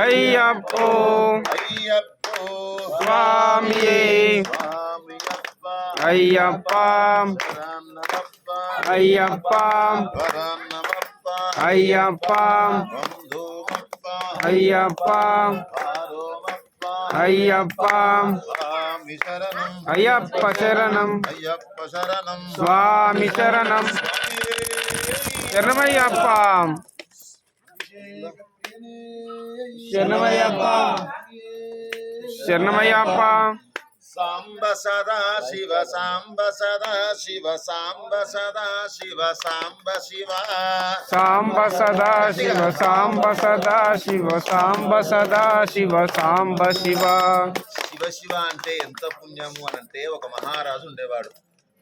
అయ్యప్పో అయ్యప్పో స్వామియే స్వామియప్ప అయ్యప్ప శరణమప్ప అయ్యప్ప వరన్నమప్ప అయ్యప్ప బంధుమప్ప అయ్యప్ప భారోమప్ప అయ్యప్ప స్వామి శరణం అయ్యప్ప శరణం అయ్యప్ప శరణం స్వామి శరణం శరణమయ్యప్ప శరణమయ్యప్ప శరణమయ్యప్ప సాంబ సదా శివ సాంబ సదా శివ సాంబ సదా శివ సాంబ శివ సాంబ సదా శివ సాంబ సదా శివ సాంబ సదా శివ సాంబ శివ శివ శివ అంటే ఎంత పుణ్యము అని అంటే ఒక మహారాజు ఉండేవాడు.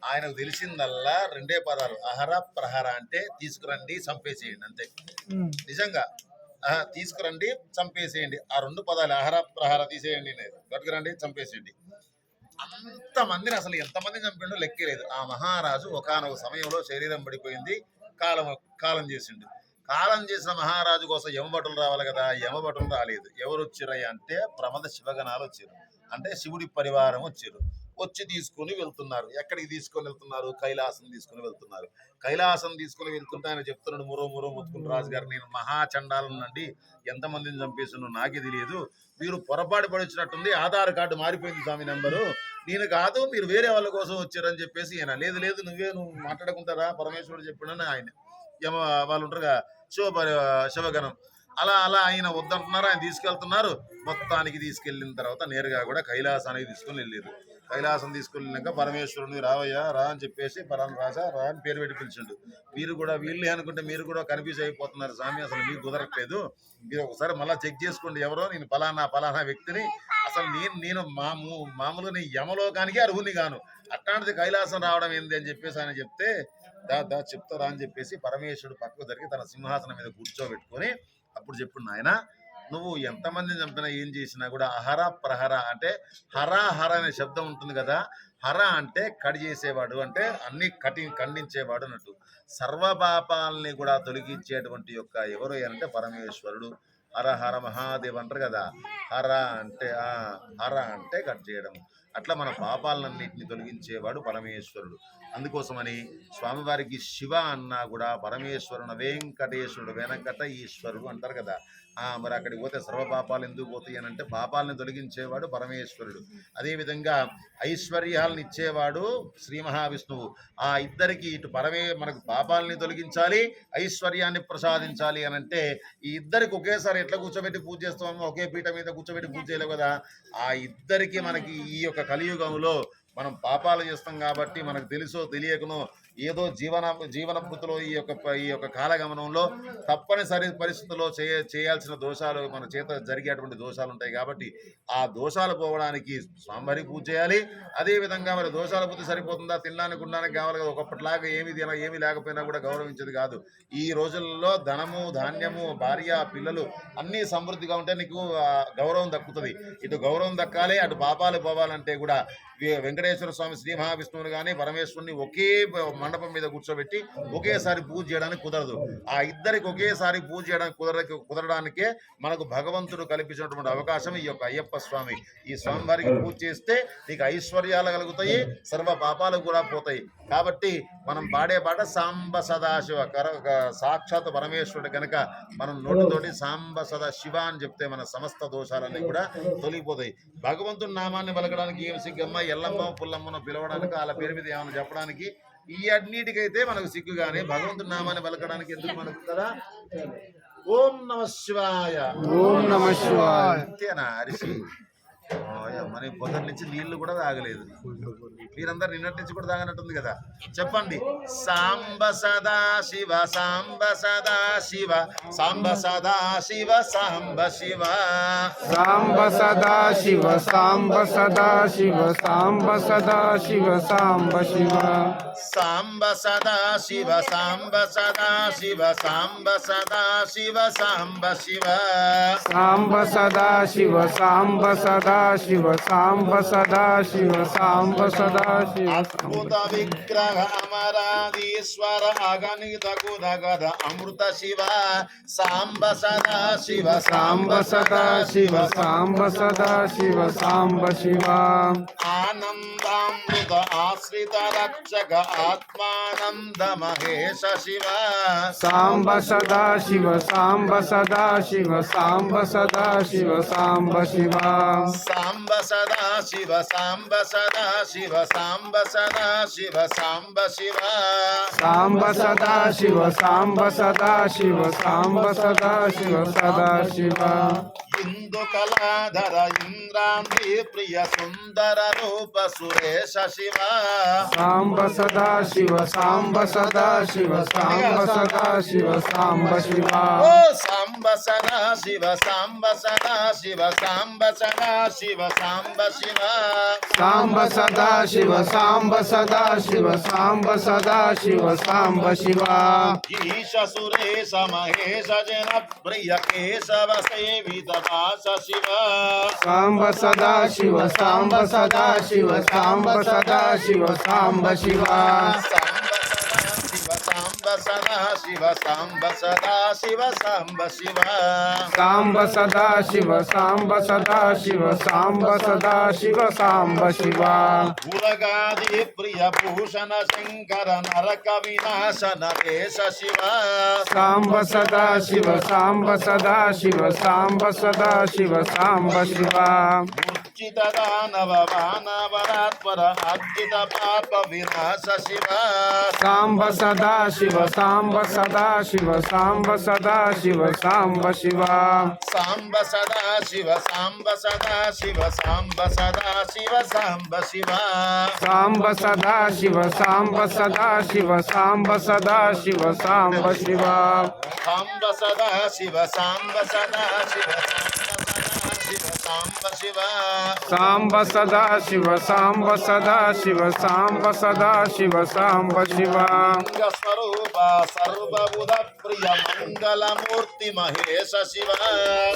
ఆయనకు తెలిసిందల్లా రెండే పదాలు, అహర ప్రహర. అంటే తీసుకురండి చంపేసేయండి, అంతే. నిజంగా తీసుకురండి చంపేసేయండి, ఆ రెండు పదాలు. అహర ప్రహర తీసేయండి, పట్టుకురండి చంపేసేయండి. అంతమందిని, అసలు ఎంతమందిని చంపిండో లెక్కే లేదు. ఆ మహారాజు ఒకానొక సమయంలో శరీరం పడిపోయింది, కాలం చేసిండు. కాలం చేసిన మహారాజు కోసం యమభటులు రావాలి కదా, యమభటులు రాలేదు. ఎవరు వచ్చిరయ్య అంటే ప్రమద శివగణాలు వచ్చారు. అంటే శివుడి పరివారం వచ్చారు. వచ్చి తీసుకుని వెళ్తున్నారు. ఎక్కడికి తీసుకొని వెళ్తున్నారు? కైలాసం తీసుకుని వెళ్తున్నారు. కైలాసం తీసుకుని వెళ్తుంటే ఆయన చెప్తున్నాడు, మురో ముత్తుకుని రాజు గారు, నేను మహాచండాలను నుండి ఎంతమందిని చంపేసిన నాకే తెలియదు, మీరు పొరపాటు పడిచ్చినట్టుంది, ఆధార్ కార్డు మారిపోయింది స్వామి నెంబరు, నేను కాదు మీరు వేరే వాళ్ళ కోసం వచ్చారని చెప్పేసి ఈయన, లేదు నువ్వు మాట్లాడుకుంటారా పరమేశ్వరుడు చెప్పినని ఆయన వాళ్ళు ఉంటారుగా శివగణం. అలా ఆయన వద్దంటున్నారు, ఆయన తీసుకెళ్తున్నారు. మొత్తానికి తీసుకెళ్ళిన తర్వాత నేరుగా కూడా కైలాసానికి తీసుకొని వెళ్ళారు. కైలాసం తీసుకెళ్ళినాక పరమేశ్వరుని రావయ్యా రా అని చెప్పేసి పరాన్ రాజా రా అని పేరు పెట్టి పిలిచిండు. మీరు కూడా వీళ్ళే అనుకుంటే మీరు కూడా కన్ఫ్యూజ్ అయిపోతున్నారు స్వామి, అసలు మీకు కుదరట్లేదు, మీరు ఒకసారి మళ్ళీ చెక్ చేసుకోండి ఎవరో, నేను పలానా వ్యక్తిని, అసలు నేను మామూలుగా నీ యమలోకానికి అర్హుని గాను, అట్లాంటిది కైలాసం రావడం ఏంది అని చెప్పేసి ఆయన చెప్తే, చెప్తారా అని చెప్పేసి పరమేశ్వరుడు పక్కకు జరిగి తన సింహాసనం మీద కూర్చోబెట్టుకొని అప్పుడు చెప్పుడు, నాయన నువ్వు ఎంతమందిని చంపినా ఏం చేసినా కూడా అహర ప్రహర అంటే హర అనే శబ్దం ఉంటుంది కదా. హర అంటే కడి చేసేవాడు, అంటే అన్ని ఖండించేవాడు అన్నట్టు. సర్వపాపాలని కూడా తొలగించేటువంటి యొక్క ఎవరు అంటే పరమేశ్వరుడు. హర హర మహాదేవ్ అంటారు కదా. హర అంటే కట్ చేయడం. అట్లా మన పాపాలన్నింటినీ తొలగించేవాడు పరమేశ్వరుడు. అందుకోసమని స్వామివారికి శివ అన్నా కూడా పరమేశ్వరుడు వెంకటేశ్వరుడు, వెనకట ఈశ్వరుడు అంటారు కదా. మరి అక్కడికి పోతే సర్వపాపాలు ఎందుకు పోతాయి అని అంటే పాపాలను తొలగించేవాడు పరమేశ్వరుడు. అదేవిధంగా ఐశ్వర్యాలను ఇచ్చేవాడు శ్రీ మహావిష్ణువు. ఆ ఇద్దరికి ఇటు మనకు పాపాలని తొలగించాలి, ఐశ్వర్యాన్ని ప్రసాదించాలి అని అంటే ఈ ఇద్దరికి ఒకేసారి ఎట్లా కూర్చోబెట్టి పూజ చేస్తామో, ఒకే పీఠ మీద కూర్చోబెట్టి పూజ చేయలేవు కదా. ఆ ఇద్దరికి మనకి ఈ యొక్క కలియుగంలో మనం పాపాలు చేస్తాం కాబట్టి మనకు తెలుసో తెలియకనో ఏదో జీవన వృత్తిలో ఈ యొక్క కాలగమనంలో తప్పనిసరి పరిస్థితుల్లో చేయాల్సిన దోషాలు మన చేత జరిగేటువంటి దోషాలు ఉంటాయి. కాబట్టి ఆ దోషాలు పోవడానికి స్వామివారికి పూజ చేయాలి. అదేవిధంగా మరి దోషాల బుద్ధి సరిపోతుందా, తినడానికి ఉండడానికి కావాలి కదా. ఒకప్పటిలాగా ఏమీ లేకపోయినా కూడా గౌరవించేది కాదు. ఈ రోజుల్లో ధనము ధాన్యము భార్య పిల్లలు అన్నీ సమృద్ధిగా ఉంటే నీకు గౌరవం దక్కుతుంది. ఇటు గౌరవం దక్కాలి, అటు పాపాలు పోవాలంటే కూడా వెంకటేశ్వర స్వామి శ్రీ మహావిష్ణువుని కానీ పరమేశ్వరుని ఒకే మండపం మీద కూర్చోబెట్టి ఒకేసారి పూజ చేయడానికి కుదరదు. ఆ ఇద్దరికి ఒకేసారి పూజ చేయడానికి కుదరడానికే మనకు భగవంతుడు కల్పించినటువంటి అవకాశం ఈ యొక్క అయ్యప్ప స్వామి. ఈ స్వామివారికి పూజ చేస్తే నీకు ఐశ్వర్యాలు కలుగుతాయి, సర్వ పాపాలు కూడా పోతాయి. కాబట్టి మనం పాడే పాట సాంబ సదాశివ, సాక్షాత్ పరమేశ్వరుడు కనుక మనం నోటితోటి సాంబ సదా శివ అని చెప్తే మన సమస్త దోషాలన్నీ కూడా తొలగిపోతాయి. భగవంతుడి నామాన్ని పలకడానికి ఏం సిగ్గమ్మ, ఎల్లమ్మ పుల్లమ్మను పిలవడానికి వాళ్ళ పేరు మీద ఏమైనా చెప్పడానికి ఈ అన్నిటికైతే మనకు సిగ్గు. కానీ భగవంతుడి నామాన్ని పలకడానికి ఎందుకు మనకు కదా. ఓం నమ శివాయ, ఓం నమ శివాయ. అంతేనా అరిసి మరి పొద్దున్న నుంచి నీళ్లు కూడా తాగలేదు. మీరందరు నిన్నటి నుంచి కూడా తాగనట్టుంది కదా. చెప్పండి, సాంబ సదా శివ సాంబ సదా శివ సాంబ సదా శివ సాంబ శివ సాంబ సదా శివ సాంబ సదా శివ సాంబ సదా శివ సాంబ శివ సాంబ సదా శివ సాంబ సదా శివ సాంబ సదా శివ సాంబ శివ సాంబ సదా శివ సాంబ సదా సదా శివ సాంబ సదా శివ సాంబ సదా శివ అద్భుత విగ్రహ అమరాధీశ్వర అగణిత గుణగద అమృత శివ సాంబ సదా శివ సాంబ సదా శివ సాంబ సదా శివ సాంబ శివ ఆనందామృత ఆశ్రిత రక్షక ఆత్మానంద మహేశ శివ సాంబ సదా శివ సాంబ సదా శివ సాంబ సదా శివ సాంబ శివ సాంబ సదా శివ సాంబ సదా శివ సాంబ సదా శివ సాంబ శివ సాంబ సదా శివ సాంబ సదా శివ సాంబ సదా శివ సదా శివ ఇందు కళాధర ఇంద్రాంతి ప్రియ సుందర రూప సురేశ శివ సాంబ సదా శివ సాంబ సదా శివ సాంబ సదా శివ సాంబ శివ ఓ సాంబ సదా శివ సాంబ సదా శివ సాంబ సదా శివ సాంబ శివ సాంబ సదా శివ సాంబ సదా శివ సాంబ సదా శివ సాంబ శివ ఈశ సురేశ మహేశ జన ప్రియ కేశవ సేవిత దాస శివ సాంబ సదా శివ సాంబ సదా శివ సాంబ సదా శివ సాంబ శివ సాంబ సదా శివ సాంబ సదా శివ సాంబ శివ సాంబ సదా శివ సాంబ సదా శివ సాంబ సదా శివ సాంబ శివ ఉరగాది ప్రియ భూషణ శంకర నరక వినాశ నరేశ శివ సాంబ సదా శివ సాంబ సదా శివ సాంబ సదా శివ సాంబ శివ మూర్ఛిత దానవ వానవరాత్పర అర్జిత పాప వినాశ శివ సాంబ సదా శివ సాంబ సదా శివ సాంబ సదా శివ సాంబ శివ సాంబ సదా శివ సాంబ సదా శివ సాంబ సదా శివ సాంబ శివ సాంబ సదా శివ సాంబ సదా శివ సాంబ సదా శివ సాంబ శివ సాంబ సదా శివ సాంబ సదా శివ సాంబ శివ సాంబ సదా శివ సాంబ సదా శివ సాంబ సదా శివ సాంబ శివ లింగ స్వరూప సర్వబుధ ప్రియ మంగళమూర్తి మహేశ శివ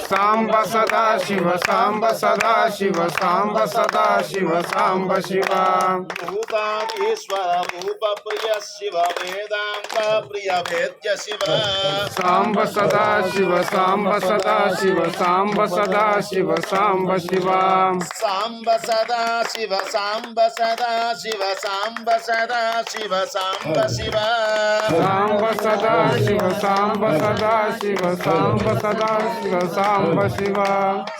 సాంబ సదా శివ సాంబ సదా శివ సాంబ సదా శివ సాంబ శివ భూతాదీశ్వర రూప ప్రియ శివ వేదాంత ప్రియ వేద్య శివ సాంబ సదా శివ సాంబ సదా శివ సాంబ సదా శివ సాంబ శివ సాంబ సదా శివ సాంబ సదా శివ సాంబ సదా శివ సాంబ శివ సాంబ సదా శివ సాంబ సదా శివ సాంబ సదా శివ సాంబ శివ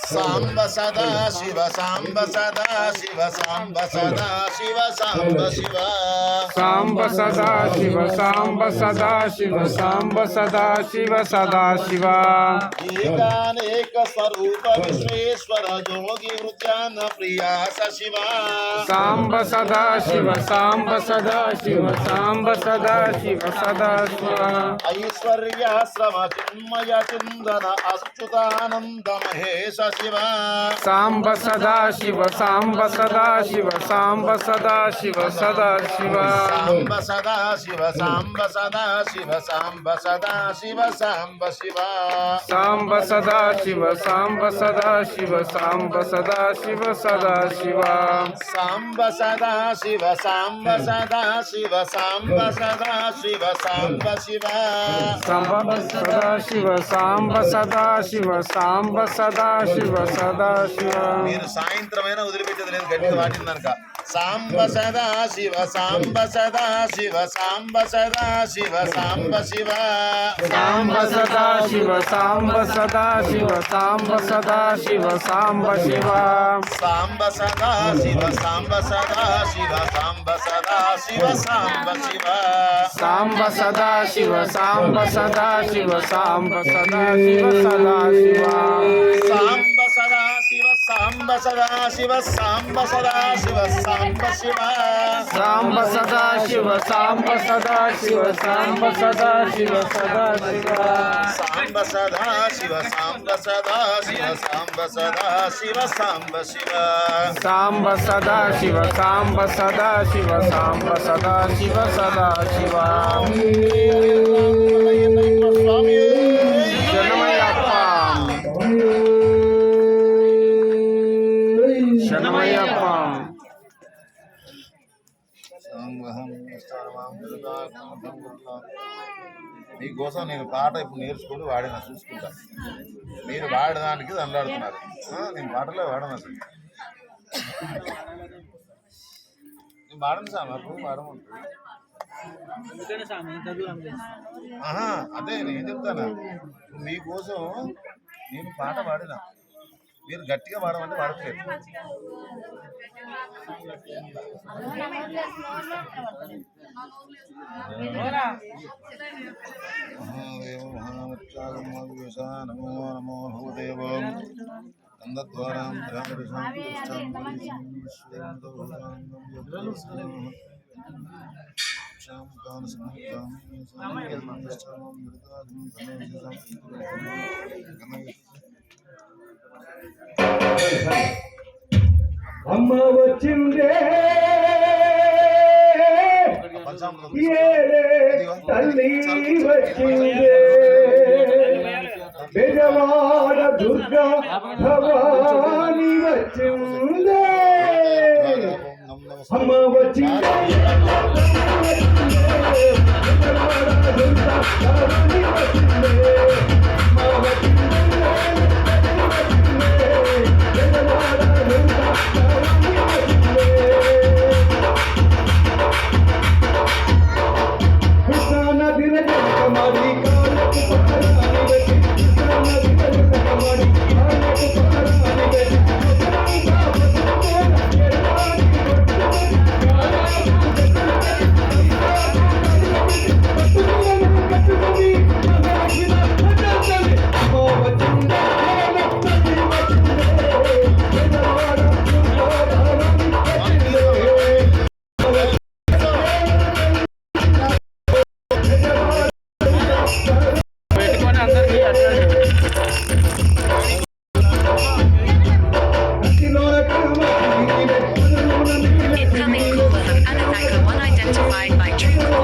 సాంబ సదా శివ సాంబ సదా శివ సాంబ సదా శివ సాంబ శివ సాంబ సదా శివ సాంబ సదా శివ సాంబ సదా శివ సదా శివ ఏకానేక స్వరూప విశ్వేశ్వర యోగి వృత్యాన ప్రియా శివ సాంబ సదా శివ సాంబ సదా శివ సాంబ సదా శివ సదా శివ ఐశ్వర్యాశ్రమ చిన్మయ చిందన అచ్యుతానంద మహేశ శివ సాంబ సదా శివ సాంబ సదా శివ సాంబ సదా శివ సదా శివ సాంబ సదా శివ సాంబ సదా శివ సాంబ సదా శివ సాంబ శివ సాంబ సదా శివ సాంబ సదా శివ సాంబ సదా శివ సదా శివ సాంబ సదా శివ సాంబ సదా శివ సాంబ సదా శివ సాంబ శివ సాంబ సదా శివ సాంబ సదా శివ సాంబ సదా శివ సదా శివ మీరు సాయంత్రమైనా వదిలిపెట్టేది లేదు గట్టిగా వాటిందనక సాంబ సదా శివ సాంబ సదా శివ సాంబ సదా శివ సాంబ శివ సాంబ సదా శివ సాంబ సదా శివ సాంబ సదా శివ సాంబ శివ సాంబ సదా శివ సాంబ సదా శివ సాంబ సదా శివ సాంబ శివ సాంబ సదా శివ సాంబ సదా శివ సాంబ సదా శివ సదా శివ సాంబ సదా శివ సాంబ సదా శివ సాంబ సదా శివ సాంబ శివ సాంబ సదా శివ సాంబ సదా శివ సాంబ సదా శివ సదా శివ సాంబ సదా శివ సాంబ సదా శివ సాంబ సదా శివ సాంబ శివ సాంబ సదా శివ సాంబ సదా శివ సాంబ సదా శివ సదా శివ స్వామి జనమయ్యప్ప మీకోసం నేను పాట ఇప్పుడు నేర్చుకొని వాడిన చూసుకుంటా. మీరు వాడడానికి దండాడుతున్నారు. నేను పాటలో వాడను అసలు. నేను వాడను సార్, నాకు వాడమంటుంది. అదే నేను చెప్తాను, మీకోసం నేను పాట పాడిన, మీరు గట్టిగా పాడమంటే పాడట్లేదు. నమో నమో భూదేవ నందద్వారాం అమ్మ వచ్చిందే తల్లి వచ్చిందే బెజవాడ దుర్గా భవాని వచ్చిందే అమ్మ వచ్చిందే బెజవాడ దుర్గా భవాని వచ్చిందే అమ్మ వచ్చిందే బెజవాడ దుర్గా భవాని వచ్చిందే కృష్ణా నదిన జగమాడి కాళ్ళకు పహరాని వెట్టి కృష్ణా నదిన జగమాడి కాళ్ళకు పహరాని వెట్టి Incoming caller from Anataka 1 identified by Truecaller.